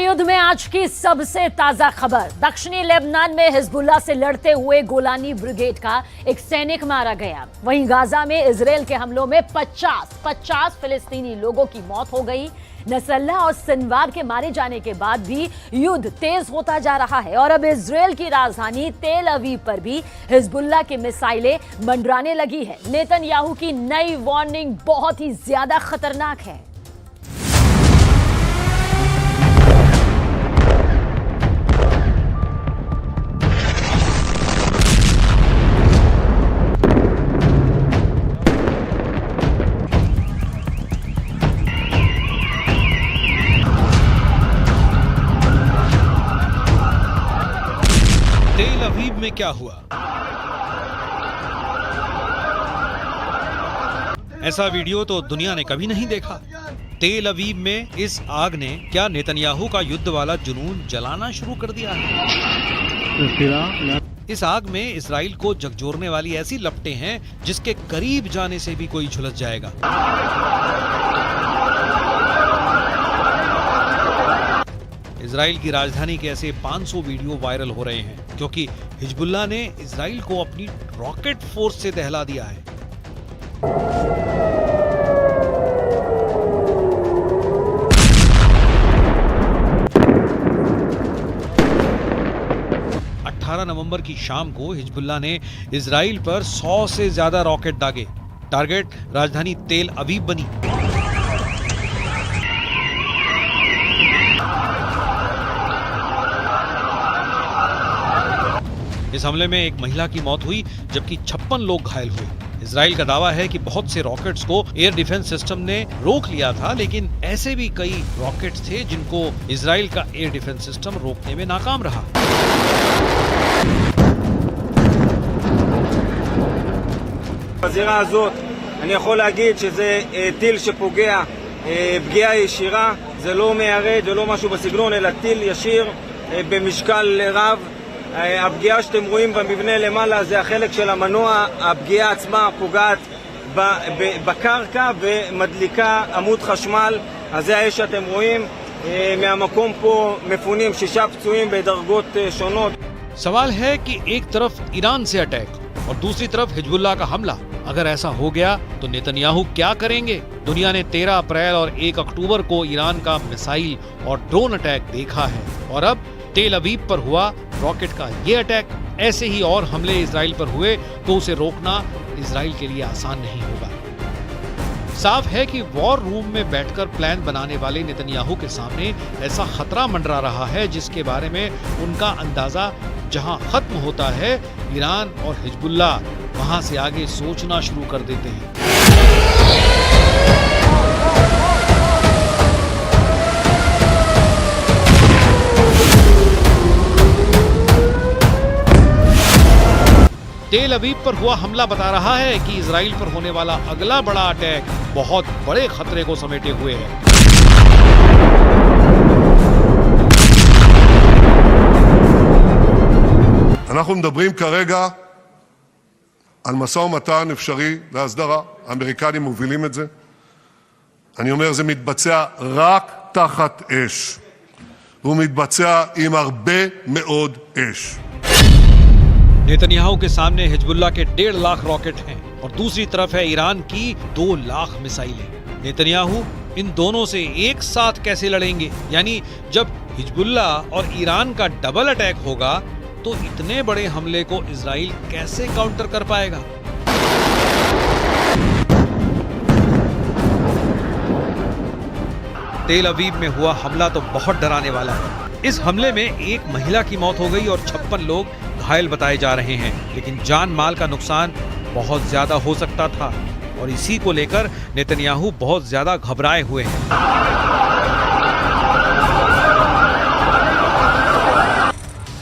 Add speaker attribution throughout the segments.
Speaker 1: युद्ध में आज की सबसे ताजा खबर। दक्षिणी लेबनान में हिजबुल्लाह से लड़ते हुए गोलानी ब्रिगेड का एक सैनिक मारा गया। वहीं गाजा में इजराइल के हमलों में 50 फिलिस्तीनी लोगों की मौत हो गई। नसरल्ला और सिनवार के मारे जाने के बाद भी युद्ध तेज होता जा रहा है और अब इजराइल की राजधानी तेल अवीव पर भी हिजबुल्लाह की मिसाइलें मंडराने लगी है। नेतन्याहू की नई वार्निंग बहुत ही ज्यादा खतरनाक है।
Speaker 2: तेल अवीव में क्या हुआ? ऐसा वीडियो तो दुनिया ने कभी नहीं देखा। तेल अवीव में इस आग ने क्या नेतन्याहू का युद्ध वाला जुनून जलाना शुरू कर दिया है? इस आग में इजराइल को झकझोरने वाली ऐसी लपटें हैं जिसके करीब जाने से भी कोई झुलस जाएगा। इजराइल की राजधानी के ऐसे 500 वीडियो वायरल हो रहे हैं क्योंकि हिजबुल्लाह ने इजराइल को अपनी रॉकेट फोर्स से दहला दिया है। नवंबर की शाम को हिजबुल्लाह ने इजराइल पर 100 से ज्यादा रॉकेट दागे। टारगेट राजधानी तेल अवीव बनी। इस हमले में एक महिला की मौत हुई जबकि 56 लोग घायल हुए। इजराइल का दावा है कि बहुत से रॉकेट्स को एयर डिफेंस सिस्टम ने रोक लिया था, लेकिन ऐसे भी कई रॉकेट्स थे जिनको इजराइल का एयर डिफेंस सिस्टम रोकने में नाकाम रहा।
Speaker 3: בזירה הזאת אני יכול להגיד שזה טיל שפוגע פגיעה ישירה, זה לא מיירד ולא משהו בסגנון, אלא טיל ישיר במשקל רב. הפגיעה שאתם רואים במבנה למעלה זה החלק של המנוע. הפגיעה עצמה פוגעת בקרקע ומדליקה עמוד חשמל. אז זה האש שאתם רואים. מהמקום פה מפונים 6 פצועים בדרגות שונות.
Speaker 2: सवाल है कि एक तरफ ईरान से अटैक और दूसरी तरफ हिजबुल्लाह का हमला। अगर ऐसा हो गया तो नेतन्याहू क्या करेंगे? दुनिया ने 13 अप्रैल और 1 अक्टूबर को ईरान का मिसाइल और ड्रोन अटैक देखा है और अब तेल अवीव पर हुआ रॉकेट का ये अटैक। ऐसे ही और हमले इजराइल पर हुए तो उसे रोकना इजराइल के लिए आसान नहीं होगा। साफ है कि वॉर रूम में बैठकर प्लान बनाने वाले नेतन्याहू के सामने ऐसा खतरा मंडरा रहा है जिसके बारे में उनका अंदाजा जहां खत्म होता है, ईरान और हिजबुल्लाह वहां से आगे सोचना शुरू कर देते हैं। तेल अवीव पर हुआ हमला बता रहा है कि इजराइल पर होने वाला अगला बड़ा अटैक बहुत बड़े खतरे को समेटे हुए है।
Speaker 4: אנחנו מדברים כרגע על משא ומתן אפשרי להסדרה. האמריקנים מובילים את זה. אני אומר, זה מתבצע רק תחת אש. הוא מתבצע עם הרבה מאוד אש.
Speaker 2: नेतन्याहू के सामने हिजबुल्लाह के 1.5 लाख रॉकेट हैं और दूसरी तरफ है ईरान की 2 लाख मिसाइलें। नेतन्याहू इन दोनों से एक साथ कैसे लड़ेंगे? यानी जब हिजबुल्लाह और ईरान का डबल अटैक होगा तो इतने बड़े हमले को इजराइल कैसे काउंटर कर पाएगा? तेल अवीव में हुआ हमला तो बहुत डराने वाला है। इस हमले में एक महिला की मौत हो गई और 56 लोग घायल बताए जा रहे हैं, लेकिन जान माल का नुकसान बहुत ज्यादा हो सकता था और इसी को लेकर नेतन्याहू बहुत ज्यादा घबराए हुए हैं।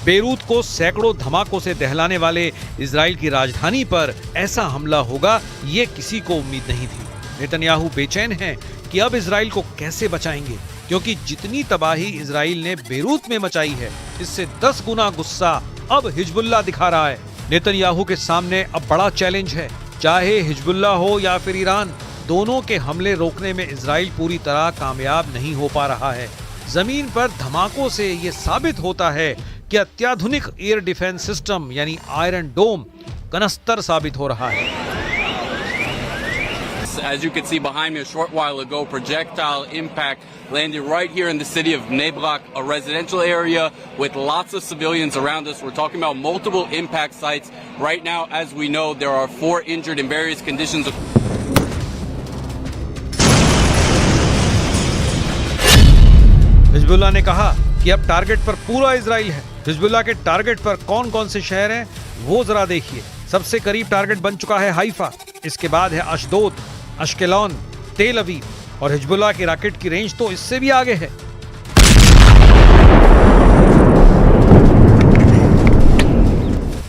Speaker 2: बेरूत को सैकड़ों धमाकों से दहलाने वाले इजराइल की राजधानी पर ऐसा हमला होगा, ये किसी को उम्मीद नहीं थी। नेतन्याहू बेचैन हैं कि अब इजराइल को कैसे बचाएंगे, क्योंकि जितनी तबाही इजराइल ने बेरूत में मचाई है, इससे 10 गुना गुस्सा अब हिजबुल्लाह दिखा रहा है। नेतन्याहू के सामने अब बड़ा चैलेंज है। चाहे हिजबुल्लाह हो या फिर ईरान, दोनों के हमले रोकने में इजराइल पूरी तरह कामयाब नहीं हो पा रहा है। जमीन पर धमाकों से ये साबित होता है कि अत्याधुनिक एयर डिफेंस सिस्टम यानी आयरन डोम कनस्तर साबित हो रहा है।
Speaker 5: As you can see behind me, a short while ago, projectile impact landed right here in the city of Bnei Brak, a residential area with lots of civilians around us. We're talking about multiple impact sites. Right now, as we know, there are 4 injured in various conditions.
Speaker 2: Hezbollah ने कहा कि अब target पर पूरा Israel है। Hezbollah के target पर कौन कौन से शहर हैं वो जरा देखिए। सबसे करीब टारगेट बन चुका है हाइफा, इसके बाद है अशदोद, अश्केलॉन, तेल अवीव और हिजबुल्लाह की रॉकेट की रेंज तो इससे भी आगे है।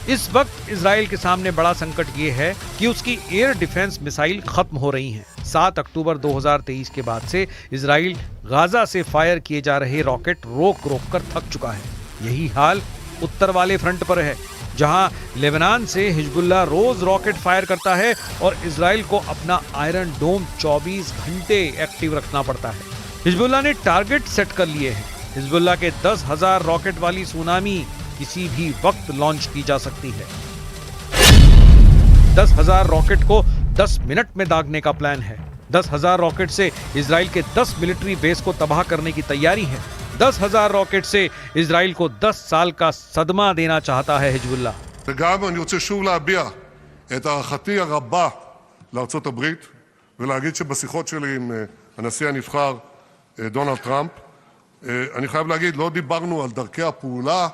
Speaker 2: इस वक्त इजराइल के सामने बड़ा संकट ये है कि उसकी एयर डिफेंस मिसाइल खत्म हो रही हैं। 7 अक्टूबर 2023 के बाद से इजराइल गाजा से फायर किए जा रहे रॉकेट रोक रोक कर थक चुका है। यही हाल उत्तर वाले फ्रंट पर है, जहां लेबनान से हिजबुल्लाह रोज रॉकेट फायर करता है और इजराइल को अपना आयरन डोम 24 घंटे एक्टिव रखना पड़ता है। हिजबुल्लाह ने टारगेट सेट कर लिए हैं। हिजबुल्लाह के 10,000 रॉकेट वाली सुनामी किसी भी वक्त लॉन्च की जा सकती है। 10,000 रॉकेट को 10 मिनट में दागने का प्लान है। 10,000 रॉकेट से इजराइल के 10 मिलिट्री बेस को तबाह करने की तैयारी है। 10,000 रॉकेट से इजराइल को 10 साल का सदमा देना चाहता है हिजबुल्लाह।
Speaker 4: וגם אני רוצה שוב להביע את הערכתי הרבה לארצות הברית ולהגיד שבשיחות שלי עם הנשיא הנבחר דונלד טראמפ, אני חייב להגיד, לא דיברנו על דרכי הפעולה,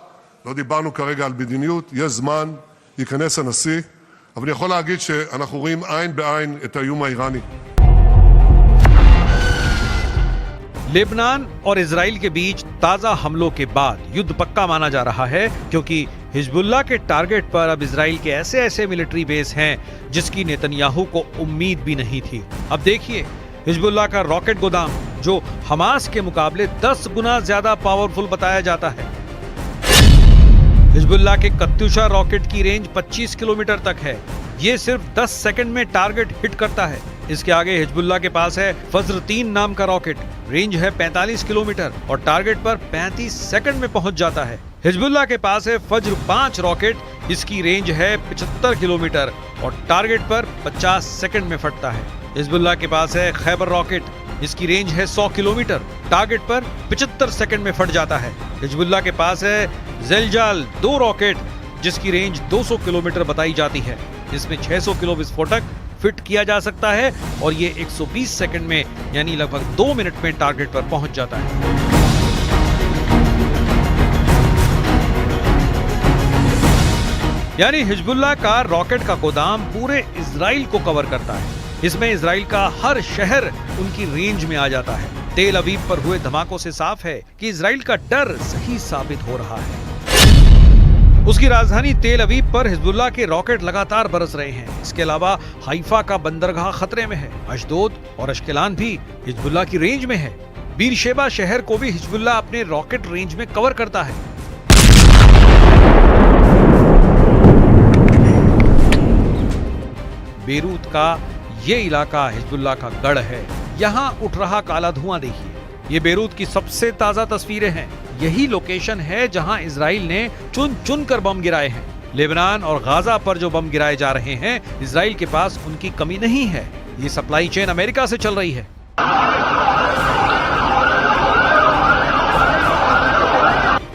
Speaker 4: לא דיברנו כרגע על מדיניות, יש זמן, ייכנס הנשיא, אבל אני יכול להגיד שאנחנו רואים עין בעין את האיום האיראני.
Speaker 2: लेबनान और इजराइल के बीच ताजा हमलों के बाद युद्ध पक्का माना जा रहा है, क्योंकि हिजबुल्लाह के टारगेट पर अब इजराइल के ऐसे ऐसे मिलिट्री बेस हैं जिसकी नेतन्याहू को उम्मीद भी नहीं थी। अब देखिए, हिजबुल्लाह का रॉकेट गोदाम जो हमास के मुकाबले 10 गुना ज्यादा पावरफुल बताया जाता है। हिजबुल्लाह के कत्यूशा रॉकेट की रेंज 25 किलोमीटर तक है। ये सिर्फ 10 सेकंड में टारगेट हिट करता है। इसके आगे हिजबुल्लाह के पास है फज्र 3 नाम का रॉकेट, रेंज है 45 किलोमीटर और टारगेट पर 35 सेकंड में पहुंच जाता है। हिजबुल्लाह के पास है फज्र 5 रॉकेट, इसकी रेंज है 75 किलोमीटर और टारगेट पर 50 सेकंड में फटता है। हिजबुल्लाह के पास है खैबर रॉकेट, इसकी रेंज है 100 किलोमीटर, टारगेट पर 75 सेकंड में फट जाता है। हिजबुल्लाह के पास है ज़ेलजाल 2 रॉकेट, जिसकी रेंज 200 किलोमीटर बताई जाती है। इसमें 600 किलो विस्फोटक फिट किया जा सकता है और ये 120 सेकंड में यानी लगभग 2 मिनट में टारगेट पर पहुंच जाता है। यानी हिजबुल्लाह का रॉकेट का गोदाम पूरे इजराइल को कवर करता है। इसमें इजराइल का हर शहर उनकी रेंज में आ जाता है। तेल अवीव पर हुए धमाकों से साफ है कि इजराइल का डर सही साबित हो रहा है। उसकी राजधानी तेल अवीव पर हिजबुल्लाह के रॉकेट लगातार बरस रहे हैं। इसके अलावा हाइफा का बंदरगाह खतरे में है। अशदोद और अश्केलान भी हिजबुल्लाह की रेंज में है। बीरशेबा शहर को भी हिजबुल्लाह अपने रॉकेट रेंज में कवर करता है। बेरूत का ये इलाका हिजबुल्लाह का गढ़ है। यहाँ उठ रहा काला धुआं देखिए। ये बेरूत की सबसे ताजा तस्वीरें हैं। यही लोकेशन है जहां इजराइल ने चुन चुन कर बम गिराए हैं। लेबनान और गाजा पर जो बम गिराए जा रहे हैं, इजराइल के पास उनकी कमी नहीं है। ये सप्लाई चेन अमेरिका से चल रही है।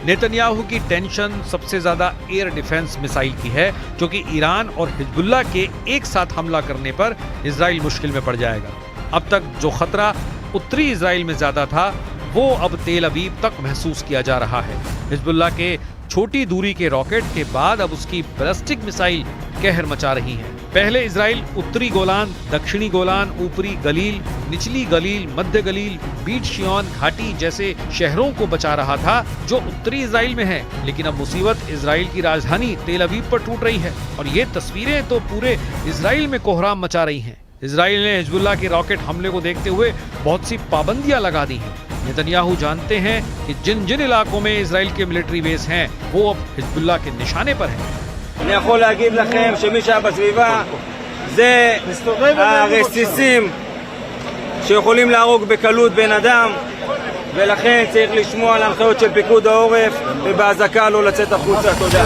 Speaker 2: नेतन्याहू की टेंशन सबसे ज्यादा एयर डिफेंस मिसाइल की है, क्योंकि ईरान और हिजबुल्लाह के एक साथ हमला करने पर इजराइल मुश्किल में पड़ जाएगा। अब तक जो खतरा उत्तरी इजराइल में ज्यादा था, वो अब तेल अवीव तक महसूस किया जा रहा है। हिजबुल्लाह के छोटी दूरी के रॉकेट के बाद अब उसकी बैलिस्टिक मिसाइल कहर मचा रही है। पहले इजराइल उत्तरी गोलान, दक्षिणी गोलान, ऊपरी गलील, निचली गलील, मध्य गलील, बीट शियोन घाटी जैसे शहरों को बचा रहा था जो उत्तरी इजराइल में है। लेकिन अब मुसीबत इजराइल की राजधानी तेल अवीव पर टूट रही है और ये तस्वीरें तो पूरे इजराइल में कोहराम मचा रही हैं। इजराइल ने हिजबुल्लाह के रॉकेट हमले को देखते हुए बहुत सी पाबंदियां लगा दी हैं। नेतन्याहू जानते हैं कि जिन जिन इलाकों में इजराइल के मिलिट्री बेस हैं, वो अब हिजबुल्लाह के निशाने पर हैं।
Speaker 3: אני יכול להגיד לכם שמי שהיה בסביבה זה הרסיסים שיכולים להרוג בקלות בן אדם, ולכן צריך לשמוע על ההנחיות של פיקוד העורף ובאזעקה לא לצאת החוצה. תודה.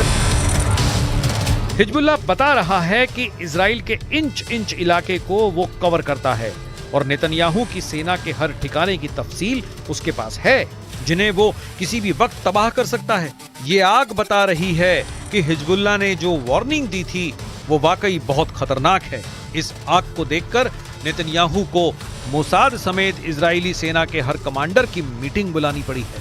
Speaker 2: हिजबुल्लाह बता रहा है कि इजराइल के इंच इंच इलाके को वो कवर करता है और नेतन्याहू की सेना के हर ठिकाने की तफसील उसके पास है, जिन्हें वो किसी भी वक्त तबाह कर सकता है। ये आग बता रही है कि हिजबुल्लाह ने जो वार्निंग दी थी वो वाकई बहुत खतरनाक है। इस आग को देखकर नेतन्याहू को मोसाद समेत इजरायली सेना के हर कमांडर की मीटिंग बुलानी पड़ी है।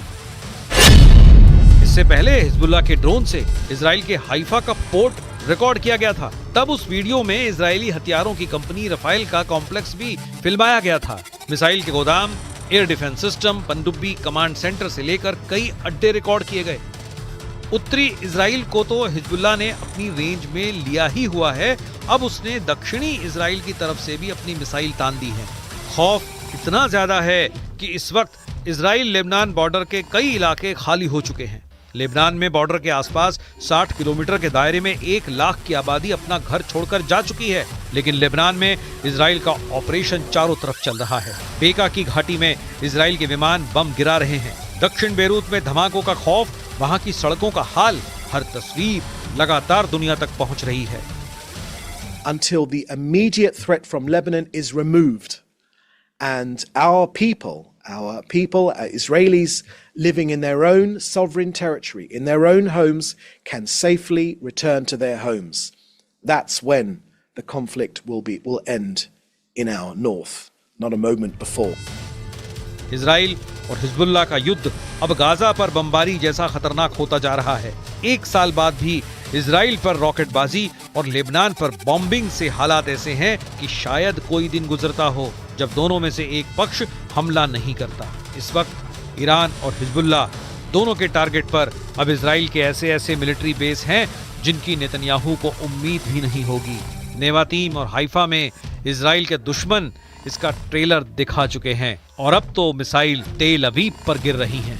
Speaker 2: इससे पहले हिजबुल्लाह के ड्रोन से इजराइल के हाइफा का पोर्ट रिकॉर्ड किया गया था। तब उस वीडियो में इजरायली हथियारों की कंपनी रफाइल का कॉम्प्लेक्स भी फिल्माया गया था। मिसाइल के गोदाम, एयर डिफेंस सिस्टम, पनडुब्बी कमांड सेंटर से लेकर कई अड्डे रिकॉर्ड किए गए। उत्तरी इजराइल को तो हिजबुल्लाह ने अपनी रेंज में लिया ही हुआ है, अब उसने दक्षिणी इजराइल की तरफ से भी अपनी मिसाइल तान दी है। खौफ इतना ज्यादा है कि इस वक्त इजराइल लेबनान बॉर्डर के कई इलाके खाली हो चुके हैं। लेबनान में बॉर्डर के आसपास 60 किलोमीटर के दायरे में 1 लाख की आबादी अपना घर छोड़कर जा चुकी है, लेकिन लेबनान में इजराइल का ऑपरेशन चारों तरफ चल रहा है। बेका की घाटी में इजराइल के विमान बम गिरा रहे हैं। दक्षिण बेरूत में धमाकों का खौफ, वहां की सड़कों का हाल, हर तस्वीर लगातार दुनिया तक पहुंच रही है।
Speaker 6: Until the immediate threat from Lebanon is removed and our people, Israelis living in their own sovereign territory, in their own homes, can safely return to their homes. That's when the conflict will end in our north, not a moment before.
Speaker 2: Israel और Hezbollah का युद्ध अब Gaza पर बमबारी जैसा खतरनाक होता जा रहा है। 1 साल बाद भी इजराइल पर रॉकेटबाजी और लेबनान पर बॉम्बिंग से हालात ऐसे हैं कि शायद कोई दिन गुजरता हो जब दोनों में से एक पक्ष हमला नहीं करता। इस वक्त ईरान और हिजबुल्लाह दोनों के टारगेट पर अब इजराइल के ऐसे ऐसे मिलिट्री बेस हैं जिनकी नेतन्याहू को उम्मीद भी नहीं होगी। नेवातीम और हाइफा में इजराइल के दुश्मन इसका ट्रेलर दिखा चुके हैं और अब तो मिसाइल तेल अवीव पर गिर रही हैं।